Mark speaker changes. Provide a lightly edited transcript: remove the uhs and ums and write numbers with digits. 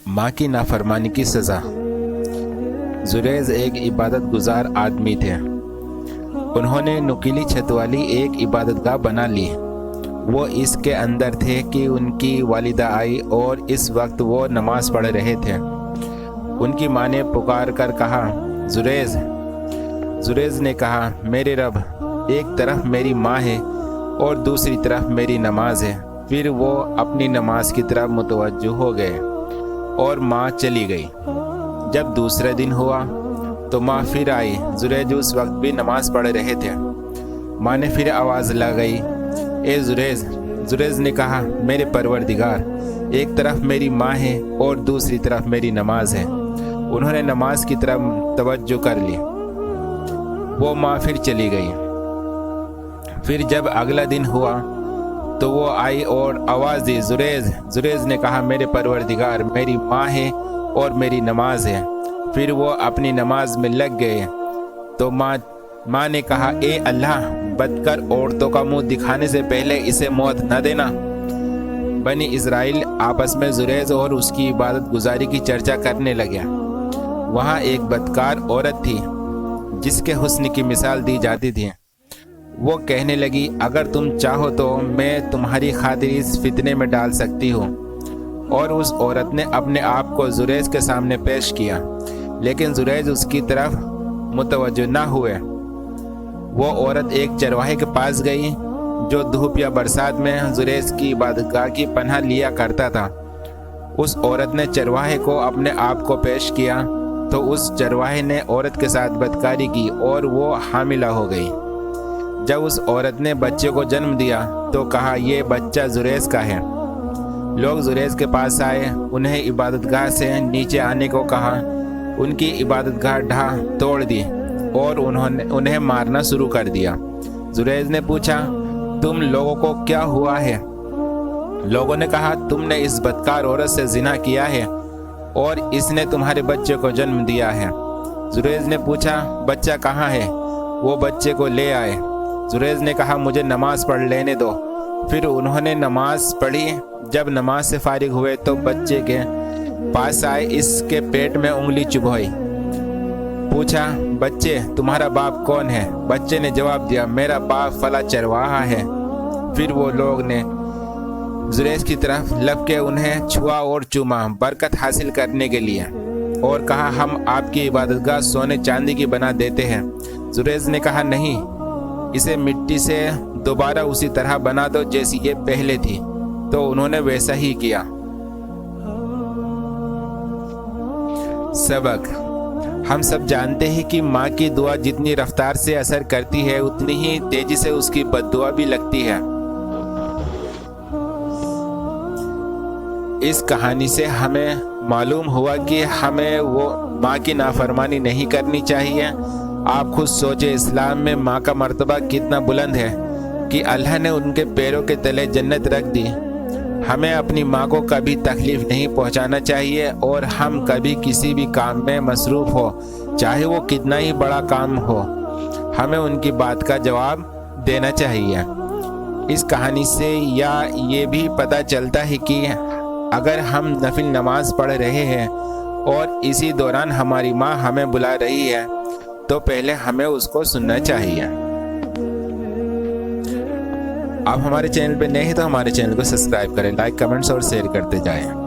Speaker 1: माँ की नाफरमानी की सज़ा। जुरैज एक इबादत गुजार आदमी थे। उन्होंने नुकीली छत वाली एक इबादतगाह बना ली। वो इसके अंदर थे कि उनकी वालिदा आई और इस वक्त वो नमाज पढ़ रहे थे। उनकी माँ ने पुकार कर कहा, जुरैज। जुरैज ने कहा, मेरे रब, एक तरफ मेरी माँ है और दूसरी तरफ मेरी नमाज है। फिर वो अपनी नमाज की तरफ मुतवज्जो हो गए और माँ चली गई। जब दूसरा दिन हुआ तो माँ फिर आई। जुरैज उस वक्त भी नमाज पढ़ रहे थे। माँ ने फिर आवाज़ लगाई, ए जुरैज। जुरैज ने कहा, मेरे परवरदिगार, एक तरफ मेरी माँ है और दूसरी तरफ मेरी नमाज है। उन्होंने नमाज की तरफ तवज्जो कर ली। वो माँ फिर चली गई। फिर जब अगला दिन हुआ तो वो आई और आवाज़ दी, जुरैज। जुरैज ने कहा, मेरे परवरदिगार, मेरी माँ है और मेरी नमाज है। फिर वो अपनी नमाज में लग गए तो माँ ने कहा, ए अल्लाह, बदकर औरतों का मुंह दिखाने से पहले इसे मौत न देना। बनी इज़राइल आपस में जुरैज और उसकी इबादत गुजारी की चर्चा करने लगे। वहाँ एक बदकार औरत थी जिसके हुस्न की मिसाल दी जाती थी। वो कहने लगी, अगर तुम चाहो तो मैं तुम्हारी खातिर इस फितने में डाल सकती हूँ। और उस औरत ने अपने आप को जुरैज के सामने पेश किया, लेकिन जुरैज उसकी तरफ मुतवज्जो न हुए। वो औरत एक चरवाहे के पास गई जो धूप या बरसात में जुरैज की इबादतगाह की पनाह लिया करता था। उस औरत ने चरवाहे को अपने आप को पेश किया तो उस चरवाहे ने औरत के साथ बदकारी की और वो हामिला हो गई। जब उस औरत ने बच्चे को जन्म दिया तो कहा, ये बच्चा जुरैज का है। लोग जुरैज के पास आए, उन्हें इबादतगाह से नीचे आने को कहा। उनकी इबादतगाह ढा तोड़ दी और उन्हें मारना शुरू कर दिया। जुरैज ने पूछा, तुम लोगों को क्या हुआ है? लोगों ने कहा, तुमने इस बदकार औरत से जिना किया है और इसने तुम्हारे बच्चे को जन्म दिया है। जुरैज ने पूछा, बच्चा कहाँ है? वो बच्चे को ले आए। जुरैज ने कहा, मुझे नमाज पढ़ लेने दो। फिर उन्होंने नमाज पढ़ी। जब नमाज से फारिग हुए तो बच्चे के पास आए, इसके पेट में उंगली चुभोई। पूछा, बच्चे, तुम्हारा बाप कौन है? बच्चे ने जवाब दिया, मेरा बाप फला चरवाहा है। फिर वो लोग ने जुरैज की तरफ लब के उन्हें छुआ और चूमा बरकत हासिल करने के लिए और कहा, हम आपकी इबादतगाह सोने चांदी की बना देते हैं। जुरैज ने कहा, नहीं, इसे मिट्टी से दोबारा उसी तरह बना दो जैसी ये पहले थी। तो उन्होंने वैसा ही किया। सबक, हम सब जानते हैं कि माँ की दुआ जितनी रफ्तार से असर करती है उतनी ही तेजी से उसकी बद्दुआ भी लगती है। इस कहानी से हमें मालूम हुआ कि हमें वो माँ की नाफरमानी नहीं करनी चाहिए। आप खुद सोचे, इस्लाम में माँ का मर्तबा कितना बुलंद है कि अल्लाह ने उनके पैरों के तले जन्नत रख दी। हमें अपनी माँ को कभी तकलीफ़ नहीं पहुँचाना चाहिए और हम कभी किसी भी काम में मसरूफ़ हो, चाहे वो कितना ही बड़ा काम हो, हमें उनकी बात का जवाब देना चाहिए। इस कहानी से या ये भी पता चलता है कि अगर हम नफिल नमाज पढ़ रहे हैं और इसी दौरान हमारी माँ हमें बुला रही है तो पहले हमें उसको सुनना चाहिए। आप हमारे चैनल पे नए हैं तो हमारे चैनल को सब्सक्राइब करें, लाइक, कमेंट्स और शेयर करते जाएं।